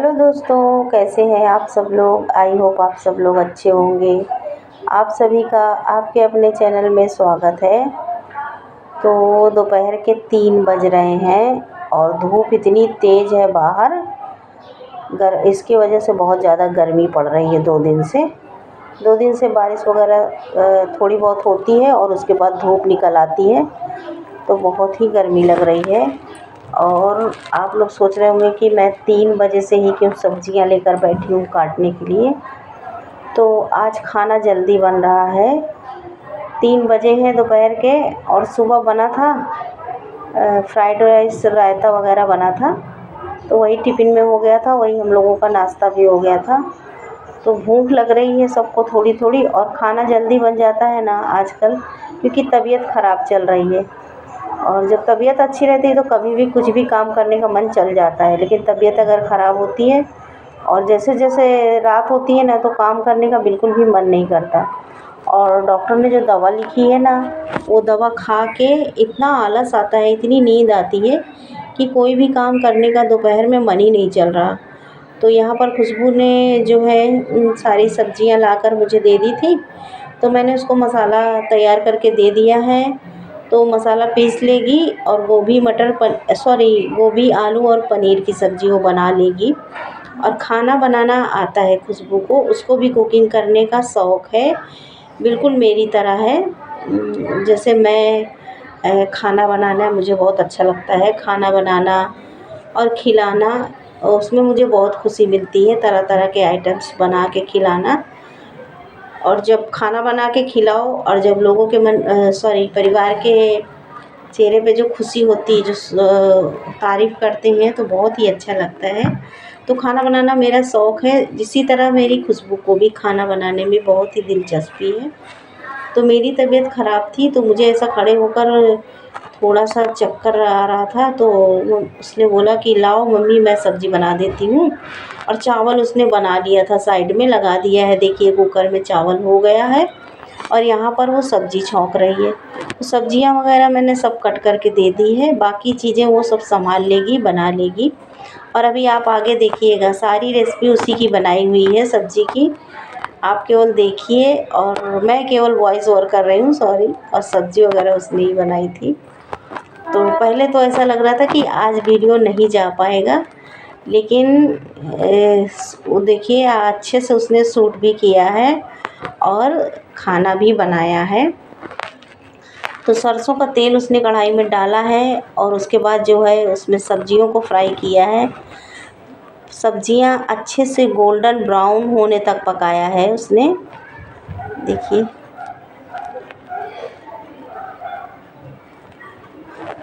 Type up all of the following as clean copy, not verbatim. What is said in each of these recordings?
Hello दोस्तों, कैसे हैं आप सब लोग। आई होप आप सब लोग अच्छे होंगे। आप सभी का आपके अपने चैनल में स्वागत है। तो दोपहर के 3 बज रहे हैं और धूप इतनी तेज़ है बाहर। इसकी वजह से बहुत ज़्यादा गर्मी पड़ रही है। 2 दिन से बारिश वगैरह थोड़ी बहुत होती है और उसके बाद धूप निकल आती है, तो बहुत ही गर्मी लग रही है। और आप लोग सोच रहे होंगे कि मैं 3 बजे से ही क्यों सब्जियां लेकर बैठी हूँ काटने के लिए। तो आज खाना जल्दी बन रहा है। 3 बजे हैं दोपहर के और सुबह बना था फ्राइड राइस, रायता वगैरह बना था, तो वही टिफ़िन में हो गया था, वही हम लोगों का नाश्ता भी हो गया था। तो भूख लग रही है सबको थोड़ी थोड़ी, और खाना जल्दी बन जाता है ना आजकल, क्योंकि तबीयत ख़राब चल रही है। और जब तबीयत अच्छी रहती है तो कभी भी कुछ भी काम करने का मन चल जाता है, लेकिन तबीयत अगर ख़राब होती है और जैसे जैसे रात होती है ना, तो काम करने का बिल्कुल भी मन नहीं करता। और डॉक्टर ने जो दवा लिखी है ना, वो दवा खा के इतना आलस आता है, इतनी नींद आती है कि कोई भी काम करने का दोपहर में मन ही नहीं चल रहा। तो यहाँ पर खुशबू ने जो है सारी सब्जियाँ लाकर मुझे दे दी थी, तो मैंने उसको मसाला तैयार करके दे दिया है। तो मसाला पीस लेगी और गोभी, आलू और पनीर की सब्ज़ी वो बना लेगी। और खाना बनाना आता है खुशबू को, उसको भी कुकिंग करने का शौक़ है, बिल्कुल मेरी तरह है। जैसे मैं खाना बनाना मुझे बहुत अच्छा लगता है, खाना बनाना और खिलाना, और उसमें मुझे बहुत खुशी मिलती है, तरह तरह के आइटम्स बना के खिलाना। और जब खाना बना के खिलाओ और जब लोगों के परिवार के चेहरे पे जो खुशी होती है, जो तारीफ़ करते हैं, तो बहुत ही अच्छा लगता है। तो खाना बनाना मेरा शौक़ है। इसी तरह मेरी खुशबू को भी खाना बनाने में बहुत ही दिलचस्पी है। तो मेरी तबीयत ख़राब थी, तो मुझे ऐसा खड़े होकर थोड़ा सा चक्कर आ रहा था, तो उसने बोला कि लाओ मम्मी मैं सब्ज़ी बना देती हूँ। और चावल उसने बना लिया था, साइड में लगा दिया है, देखिए कुकर में चावल हो गया है और यहाँ पर वो सब्ज़ी छौंक रही है। तो सब्ज़ियाँ वगैरह मैंने सब कट करके दे दी है, बाकी चीज़ें वो सब संभाल लेगी, बना लेगी। और अभी आप आगे देखिएगा, सारी रेसिपी उसी की बनाई हुई है सब्ज़ी की, आप केवल देखिए। और मैं केवल वॉइस ओवर कर रही हूँ, सॉरी। और सब्ज़ी वगैरह उसने ही बनाई थी। तो पहले तो ऐसा लग रहा था कि आज वीडियो नहीं जा पाएगा, लेकिन वो देखिए अच्छे से उसने शूट भी किया है और खाना भी बनाया है। तो सरसों का तेल उसने कढ़ाई में डाला है और उसके बाद जो है उसमें सब्जियों को फ्राई किया है। सब्जियां अच्छे से गोल्डन ब्राउन होने तक पकाया है उसने, देखिए।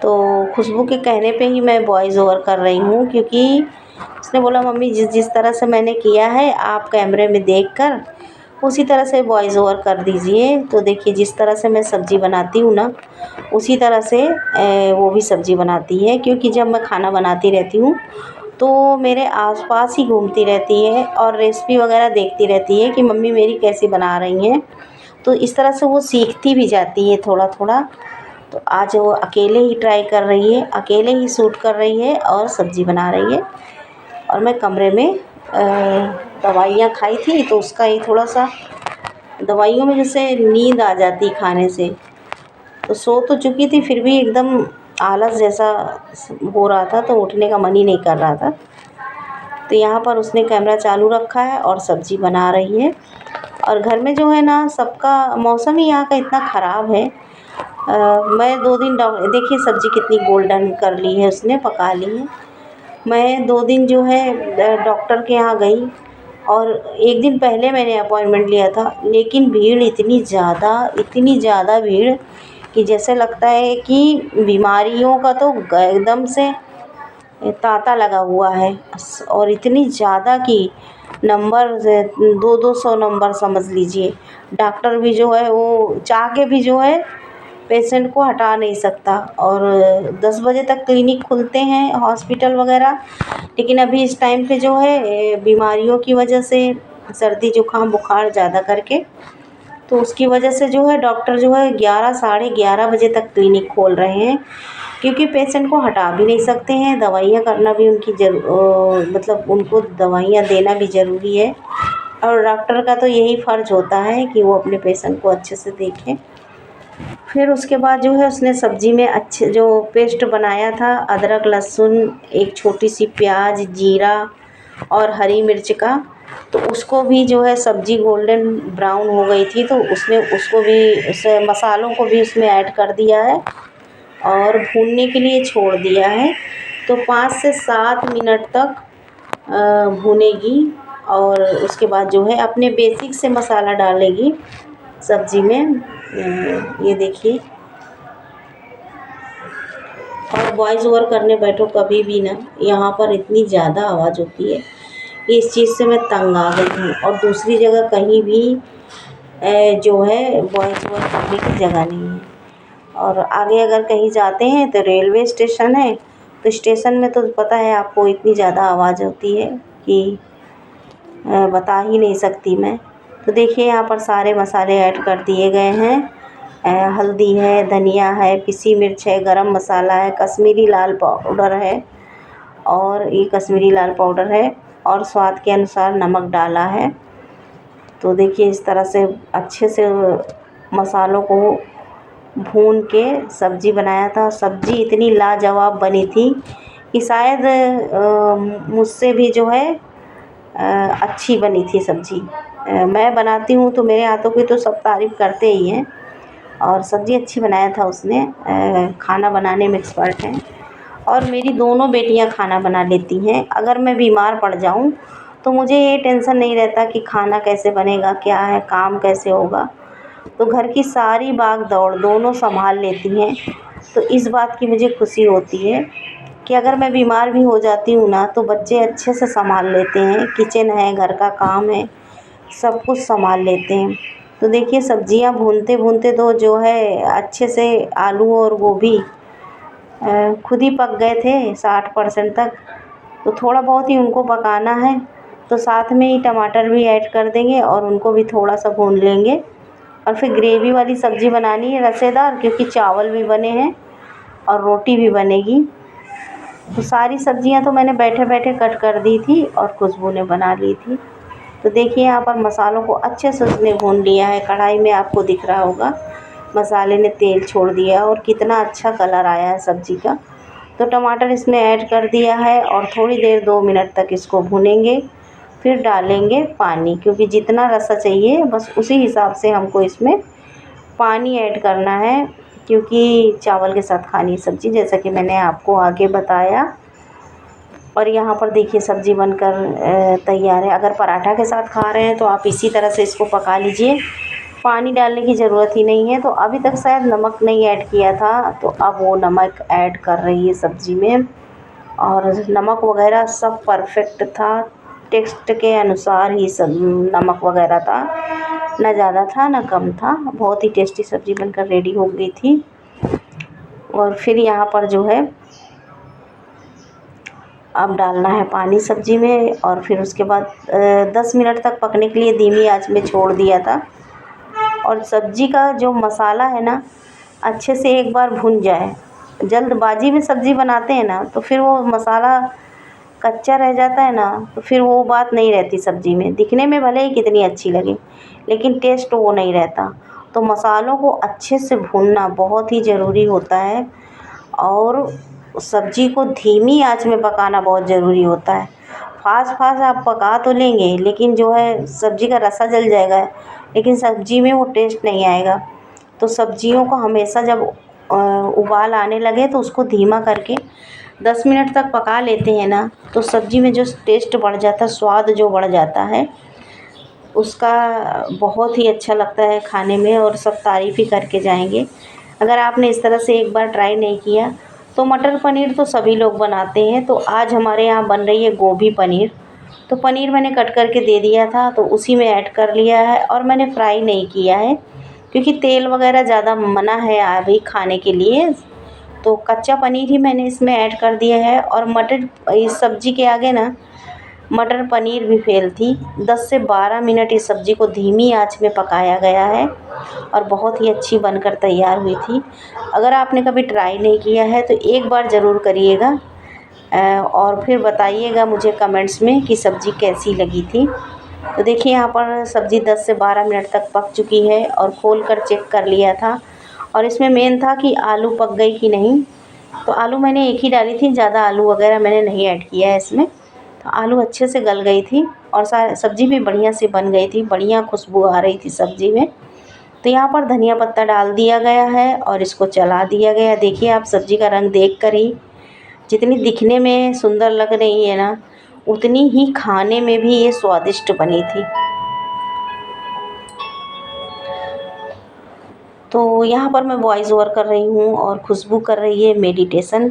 तो खुशबू के कहने पे ही मैं वॉइस ओवर कर रही हूँ, क्योंकि उसने बोला मम्मी जिस जिस तरह से मैंने किया है आप कैमरे में देखकर उसी तरह से वॉइस ओवर कर दीजिए। तो देखिए जिस तरह से मैं सब्ज़ी बनाती हूँ ना, उसी तरह से वो भी सब्ज़ी बनाती है, क्योंकि जब मैं खाना बनाती रहती हूँ तो मेरे आसपास ही घूमती रहती है और रेसिपी वगैरह देखती रहती है कि मम्मी मेरी कैसी बना रही हैं। तो इस तरह से वो सीखती भी जाती है थोड़ा थोड़ा। तो आज वो अकेले ही ट्राई कर रही है, अकेले ही शूट कर रही है और सब्ज़ी बना रही है। और मैं कमरे में दवाइयाँ खाई थी, तो उसका ही थोड़ा सा, दवाइयों में जैसे नींद आ जाती खाने से, तो सो तो चुकी थी फिर भी एकदम आलस जैसा हो रहा था, तो उठने का मन ही नहीं कर रहा था। तो यहाँ पर उसने कैमरा चालू रखा है और सब्ज़ी बना रही है। और घर में जो है ना, सबका मौसम ही यहाँ का इतना ख़राब है। मैं 2 दिन देखिए सब्ज़ी कितनी गोल्डन कर ली है उसने, पका ली है। मैं 2 दिन जो है डॉक्टर के यहाँ गई और 1 दिन पहले मैंने अपॉइंटमेंट लिया था, लेकिन भीड़ इतनी ज़्यादा भीड़ कि जैसे लगता है कि बीमारियों का तो एकदम से तांता लगा हुआ है। और इतनी ज़्यादा कि नंबर 200 नंबर समझ लीजिए। डॉक्टर भी जो है वो चाह के भी जो है पेशेंट को हटा नहीं सकता। और 10 बजे तक क्लिनिक खुलते हैं हॉस्पिटल वगैरह, लेकिन अभी इस टाइम पे जो है बीमारियों की वजह से, सर्दी जुकाम बुखार ज़्यादा करके, तो उसकी वजह से जो है डॉक्टर जो है 11 साढ़े 11 बजे तक क्लिनिक खोल रहे हैं। क्योंकि पेशेंट को हटा भी नहीं सकते हैं, दवाइयाँ करना भी उनकी मतलब उनको दवाइयाँ देना भी ज़रूरी है। और डॉक्टर का तो यही फ़र्ज़ होता है कि वो अपने पेशेंट को अच्छे से देखें। फिर उसके बाद जो है उसने सब्ज़ी में अच्छे जो पेस्ट बनाया था अदरक लहसुन, एक छोटी सी प्याज, जीरा और हरी मिर्च का, तो उसको भी जो है सब्ज़ी गोल्डन ब्राउन हो गई थी तो उसने उसको भी उस मसालों को भी उसमें ऐड कर दिया है और भूनने के लिए छोड़ दिया है। तो 5 से 7 मिनट तक भूनेगी और उसके बाद जो है अपने बेसिक से मसाला डालेगी सब्ज़ी में। ये देखिए, और वॉइस ओवर करने बैठो कभी भी ना, यहाँ पर इतनी ज़्यादा आवाज़ होती है, इस चीज़ से मैं तंग आ गई हूँ। और दूसरी जगह कहीं भी जो है वॉइस ओवर करने की जगह नहीं है। और आगे अगर कहीं जाते हैं तो रेलवे स्टेशन है, तो स्टेशन में तो पता है आपको इतनी ज़्यादा आवाज़ होती है कि बता ही नहीं सकती मैं। तो देखिए यहाँ पर सारे मसाले ऐड कर दिए गए हैं। हल्दी है, धनिया है, पिसी मिर्च है, गरम मसाला है, कश्मीरी लाल पाउडर है और ये कश्मीरी लाल पाउडर है और स्वाद के अनुसार नमक डाला है। तो देखिए इस तरह से अच्छे से मसालों को भून के सब्ज़ी बनाया था। सब्ज़ी इतनी लाजवाब बनी थी कि शायद मुझसे भी जो है अच्छी बनी थी सब्ज़ी। मैं बनाती हूँ तो मेरे हाथों की तो सब तारीफ़ करते ही हैं और सब्ज़ी अच्छी बनाया था उसने। खाना बनाने में एक्सपर्ट हैं और मेरी दोनों बेटियाँ खाना बना लेती हैं। अगर मैं बीमार पड़ जाऊँ तो मुझे ये टेंशन नहीं रहता कि खाना कैसे बनेगा, क्या है, काम कैसे होगा। तो घर की सारी भाग दौड़ दोनों संभाल लेती हैं। तो इस बात की मुझे खुशी होती है कि अगर मैं बीमार भी हो जाती हूँ ना तो बच्चे अच्छे से संभाल लेते हैं, किचन है, घर का काम है, सब कुछ संभाल लेते हैं। तो देखिए सब्जियां भूनते भूनते तो जो है अच्छे से आलू और गोभी खुद ही पक गए थे 60% तक। तो थोड़ा बहुत ही उनको पकाना है, तो साथ में ही टमाटर भी ऐड कर देंगे और उनको भी थोड़ा सा भून लेंगे। और फिर ग्रेवी वाली सब्ज़ी बनानी है रसेदार, क्योंकि चावल भी बने हैं और रोटी भी बनेगी। तो सारी सब्जियां तो मैंने बैठे बैठे कट कर दी थी और खुशबू ने बना ली थी। तो देखिए यहाँ पर मसालों को अच्छे से उसने भून लिया है। कढ़ाई में आपको दिख रहा होगा मसाले ने तेल छोड़ दिया और कितना अच्छा कलर आया है सब्ज़ी का। तो टमाटर इसमें ऐड कर दिया है और थोड़ी देर 2 मिनट तक इसको भूनेंगे। फिर डालेंगे पानी, क्योंकि जितना रसा चाहिए बस उसी हिसाब से हमको इसमें पानी ऐड करना है, क्योंकि चावल के साथ खानी सब्ज़ी, जैसा कि मैंने आपको आगे बताया। और यहाँ पर देखिए सब्ज़ी बनकर तैयार है। अगर पराठा के साथ खा रहे हैं तो आप इसी तरह से इसको पका लीजिए, पानी डालने की ज़रूरत ही नहीं है। तो अभी तक शायद नमक नहीं ऐड किया था, तो अब वो नमक ऐड कर रही है सब्ज़ी में। और नमक वगैरह सब परफेक्ट था, टेस्ट के अनुसार ही सब नमक वगैरह था, ना ज़्यादा था ना कम था। बहुत ही टेस्टी सब्ज़ी बनकर रेडी हो गई थी। और फिर यहाँ पर जो है अब डालना है पानी सब्ज़ी में और फिर उसके बाद 10 मिनट तक पकने के लिए धीमी आंच में छोड़ दिया था। और सब्ज़ी का जो मसाला है ना अच्छे से एक बार भुन जाए। जल्दबाजी में सब्ज़ी बनाते हैं ना तो फिर वो मसाला कच्चा रह जाता है ना, तो फिर वो बात नहीं रहती सब्ज़ी में। दिखने में भले ही कितनी अच्छी लगे लेकिन टेस्ट वो नहीं रहता। तो मसालों को अच्छे से भूनना बहुत ही ज़रूरी होता है और सब्ज़ी को धीमी आंच में पकाना बहुत ज़रूरी होता है। फास्ट फास्ट आप पका तो लेंगे लेकिन जो है सब्ज़ी का रसा जल जाएगा, लेकिन सब्ज़ी में वो टेस्ट नहीं आएगा। तो सब्जियों को हमेशा जब उबाल आने लगे तो उसको धीमा करके 10 मिनट तक पका लेते हैं ना, तो सब्ज़ी में जो टेस्ट बढ़ जाता है, स्वाद जो बढ़ जाता है उसका बहुत ही अच्छा लगता है खाने में और सब तारीफ़ ही करके जाएंगे। अगर आपने इस तरह से एक बार ट्राई नहीं किया तो मटर पनीर तो सभी लोग बनाते हैं। तो आज हमारे यहाँ बन रही है गोभी पनीर। तो पनीर मैंने कट करके दे दिया था तो उसी में ऐड कर लिया है और मैंने फ्राई नहीं किया है, क्योंकि तेल वगैरह ज़्यादा मना है अभी खाने के लिए। तो कच्चा पनीर ही मैंने इसमें ऐड कर दिया है। और मटर इस सब्ज़ी के आगे ना मटर पनीर भी फेल थी। 10 से 12 मिनट इस सब्ज़ी को धीमी आंच में पकाया गया है और बहुत ही अच्छी बनकर तैयार हुई थी। अगर आपने कभी ट्राई नहीं किया है तो एक बार ज़रूर करिएगा और फिर बताइएगा मुझे कमेंट्स में कि सब्ज़ी कैसी लगी थी। तो देखिए यहाँ पर सब्ज़ी 10 से 12 मिनट तक पक चुकी है और खोल कर चेक कर लिया था और इसमें मेन था कि आलू पक गई कि नहीं। तो आलू मैंने एक ही डाली थी, ज़्यादा आलू वगैरह मैंने नहीं ऐड किया है इसमें। तो आलू अच्छे से गल गई थी और सब्ज़ी भी बढ़िया से बन गई थी, बढ़िया खुशबू आ रही थी सब्ज़ी में। तो यहाँ पर धनिया पत्ता डाल दिया गया है और इसको चला दिया गया। देखिए आप सब्ज़ी का रंग देख कर ही जितनी दिखने में सुंदर लग रही है ना, उतनी ही खाने में भी ये स्वादिष्ट बनी थी। तो यहाँ पर मैं वॉइस ओवर कर रही हूँ और खुशबू कर रही है मेडिटेशन।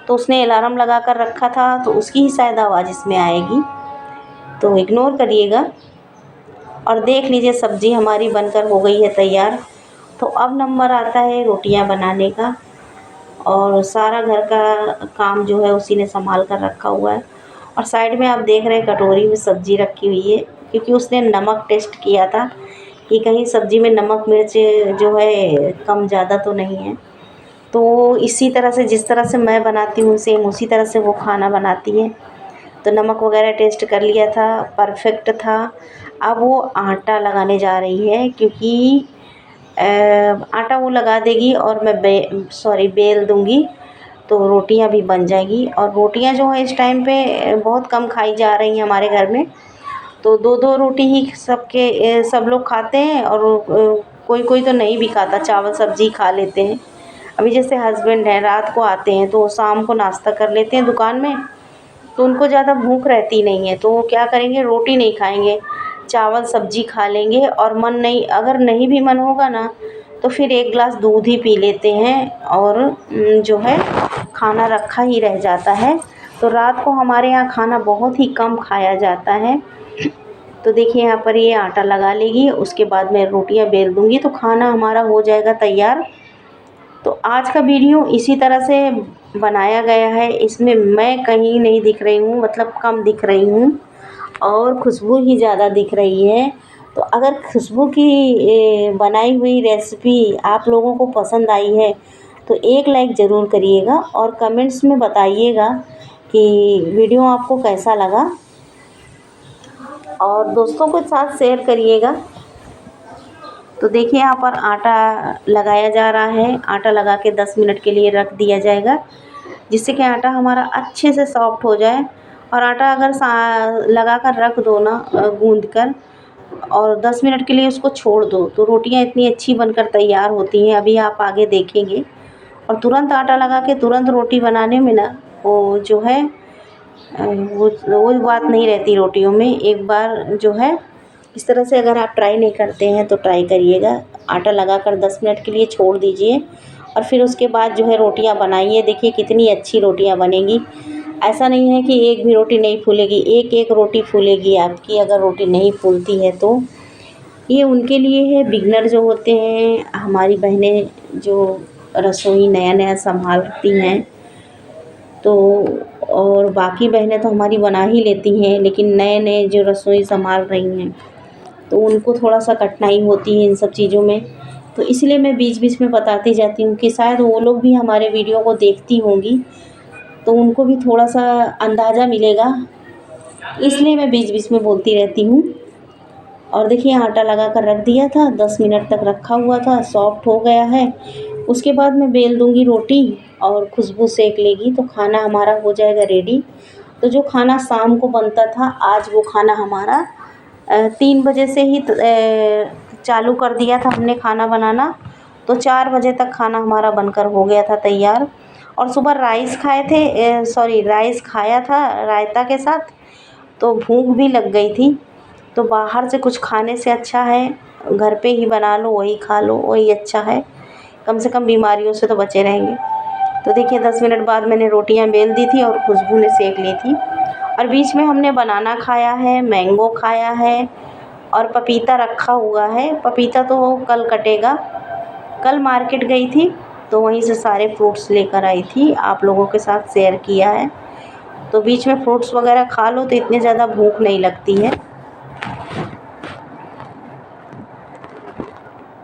तो उसने अलार्म लगा कर रखा था तो उसकी ही शायद आवाज़ इसमें आएगी, तो इग्नोर करिएगा। और देख लीजिए सब्ज़ी हमारी बनकर हो गई है तैयार। तो अब नंबर आता है रोटियां बनाने का और सारा घर का काम जो है उसी ने संभाल कर रखा हुआ है। और साइड में आप देख रहे हैं कटोरी में सब्ज़ी रखी हुई है, क्योंकि उसने नमक टेस्ट किया था कि कहीं सब्ज़ी में नमक मिर्च जो है कम ज़्यादा तो नहीं है। तो इसी तरह से जिस तरह से मैं बनाती हूँ सेम उसी तरह से वो खाना बनाती है। तो नमक वगैरह टेस्ट कर लिया था, परफेक्ट था। अब वो आटा लगाने जा रही है, क्योंकि आटा वो लगा देगी और मैं बेल दूँगी तो रोटियां भी बन जाएगी। और रोटियां जो है इस टाइम पे बहुत कम खाई जा रही हैं हमारे घर में। तो 2-2 रोटी ही सब लोग खाते हैं और कोई कोई तो नहीं भी खाता, चावल सब्ज़ी खा लेते हैं। अभी जैसे हस्बैंड हैं, रात को आते हैं तो शाम को नाश्ता कर लेते हैं दुकान में, तो उनको ज़्यादा भूख रहती नहीं है। तो वो क्या करेंगे, रोटी नहीं खाएंगे, चावल सब्ज़ी खा लेंगे। और अगर नहीं भी मन होगा ना तो फिर 1 गिलास दूध ही पी लेते हैं और जो है खाना रखा ही रह जाता है। तो रात को हमारे यहाँ खाना बहुत ही कम खाया जाता है। तो देखिए यहाँ पर ये आटा लगा लेगी, उसके बाद मैं रोटियां बेल दूँगी तो खाना हमारा हो जाएगा तैयार। तो आज का वीडियो इसी तरह से बनाया गया है। इसमें मैं कहीं नहीं दिख रही हूँ, मतलब कम दिख रही हूँ और खुशबू ही ज़्यादा दिख रही है। तो अगर खुशबू की बनाई हुई रेसिपी आप लोगों को पसंद आई है तो एक लाइक ज़रूर करिएगा और कमेंट्स में बताइएगा कि वीडियो आपको कैसा लगा और दोस्तों के साथ शेयर करिएगा। तो देखिए यहाँ पर आटा लगाया जा रहा है। आटा लगा के 10 मिनट के लिए रख दिया जाएगा, जिससे कि आटा हमारा अच्छे से सॉफ्ट हो जाए। और आटा अगर लगा कर रख दो ना गूंद कर और 10 मिनट के लिए उसको छोड़ दो तो रोटियां इतनी अच्छी बनकर तैयार होती हैं, अभी आप आगे देखेंगे। और तुरंत आटा लगा के तुरंत रोटी बनाने में ना वो जो है वो बात नहीं रहती रोटियों में। एक बार जो है इस तरह से अगर आप ट्राई नहीं करते हैं तो ट्राई करिएगा। आटा लगाकर 10 मिनट के लिए छोड़ दीजिए और फिर उसके बाद जो है रोटियां बनाइए। देखिए कितनी अच्छी रोटियां बनेंगी। ऐसा नहीं है कि एक भी रोटी नहीं फूलेगी, एक एक रोटी फूलेगी आपकी। अगर रोटी नहीं फूलती है तो ये उनके लिए है, बिगनर जो होते हैं, हमारी बहनें जो रसोई नया नया संभालती हैं। तो और बाकी बहनें तो हमारी बना ही लेती हैं, लेकिन नए नए जो रसोई संभाल रही हैं तो उनको थोड़ा सा कठिनाई होती है इन सब चीज़ों में। तो इसलिए मैं बीच बीच में बताती जाती हूँ कि शायद वो लोग भी हमारे वीडियो को देखती होंगी तो उनको भी थोड़ा सा अंदाज़ा मिलेगा, इसलिए मैं बीच बीच में बोलती रहती हूँ। और देखिए आटा लगा कर रख दिया था, 10 मिनट तक रखा हुआ था, सॉफ्ट हो गया है। उसके बाद मैं बेल दूँगी रोटी और खुशबू सेक लेगी तो खाना हमारा हो जाएगा रेडी। तो जो खाना शाम को बनता था, आज वो खाना हमारा 3 बजे से ही चालू कर दिया था हमने खाना बनाना। तो 4 बजे तक खाना हमारा बनकर हो गया था तैयार। और सुबह राइस खाया था रायता के साथ, तो भूख भी लग गई थी। तो बाहर से कुछ खाने से अच्छा है घर पे ही बना लो, वही खा लो, वही अच्छा है। कम से कम बीमारियों से तो बचे रहेंगे। तो देखिए 10 मिनट बाद मैंने रोटियां बेल दी थी और खुशबू ने सेक ली थी। और बीच में हमने बनाना खाया है, मैंगो खाया है और पपीता रखा हुआ है। पपीता तो कल कटेगा। कल मार्केट गई थी तो वहीं से सारे फ्रूट्स लेकर आई थी, आप लोगों के साथ शेयर किया है। तो बीच में फ्रूट्स वगैरह खा लो तो इतनी ज़्यादा भूख नहीं लगती है।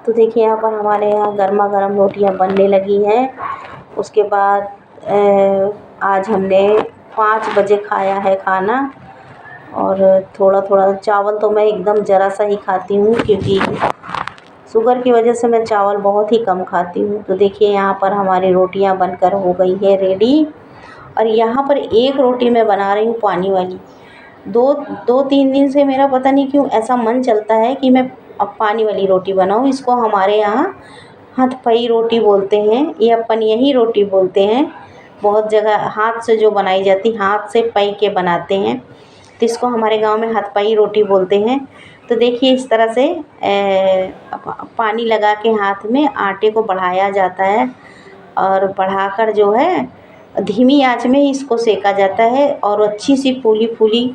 तो देखिए यहाँ पर हमारे यहाँ गर्मा गर्म रोटियाँ बनने लगी हैं। उसके बाद आज हमने 5 बजे खाया है खाना, और थोड़ा थोड़ा चावल तो मैं एकदम ज़रा सा ही खाती हूँ, क्योंकि शुगर की वजह से मैं चावल बहुत ही कम खाती हूँ। तो देखिए यहाँ पर हमारी रोटियाँ बनकर हो गई है रेडी, और यहाँ पर एक रोटी मैं बना रही हूँ पानी वाली। 2-3 दिन से मेरा पता नहीं क्यों ऐसा मन चलता है कि मैं अब पानी वाली रोटी बनाऊँ। इसको हमारे यहाँ हथपई रोटी बोलते हैं या पनियही रोटी बोलते हैं। बहुत जगह हाथ से जो बनाई जाती, हाथ से पई के बनाते हैं, तो इसको हमारे गांव में हथपई रोटी बोलते हैं। तो देखिए इस तरह से पानी लगा के हाथ में आटे को बढ़ाया जाता है, और बढ़ाकर जो है धीमी आंच में इसको सेका जाता है, और अच्छी सी फूली फूली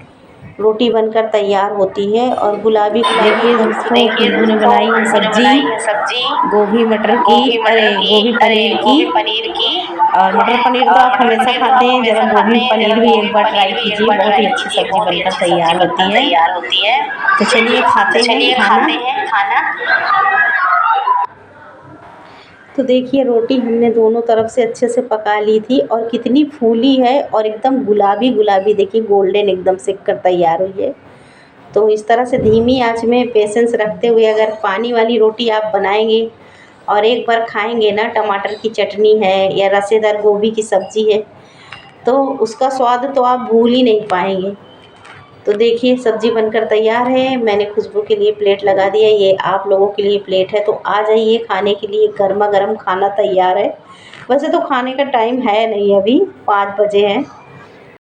रोटी बनकर तैयार होती है। और गुलाबी देखिए दोस्तों, खुशबू ने बनाई है सब्जी गोभी मटर की, अरे गोभी पनीर की। और मटर पनीर तो आप हमेशा खाते हैं, जरा गोभी पनीर भी एक बार ट्राई कीजिए, बहुत ही अच्छी सब्जी बनकर तैयार होती है। तो चलिए खाते हैं खाना। तो देखिए रोटी हमने दोनों तरफ से अच्छे से पका ली थी, और कितनी फूली है और एकदम गुलाबी गुलाबी, देखिए गोल्डन एकदम सिक कर तैयार हुई है। तो इस तरह से धीमी आंच में पेशेंस रखते हुए अगर पानी वाली रोटी आप बनाएंगे और एक बार खाएंगे ना, टमाटर की चटनी है या रसेदार गोभी की सब्ज़ी है, तो उसका स्वाद तो आप भूल ही नहीं पाएंगे। तो देखिए सब्ज़ी बनकर तैयार है। मैंने खुशबू के लिए प्लेट लगा दिया, ये आप लोगों के लिए प्लेट है। तो आ जाइए खाने के लिए, गर्मा गर्म खाना तैयार है। वैसे तो खाने का टाइम है नहीं, अभी 5 बजे हैं।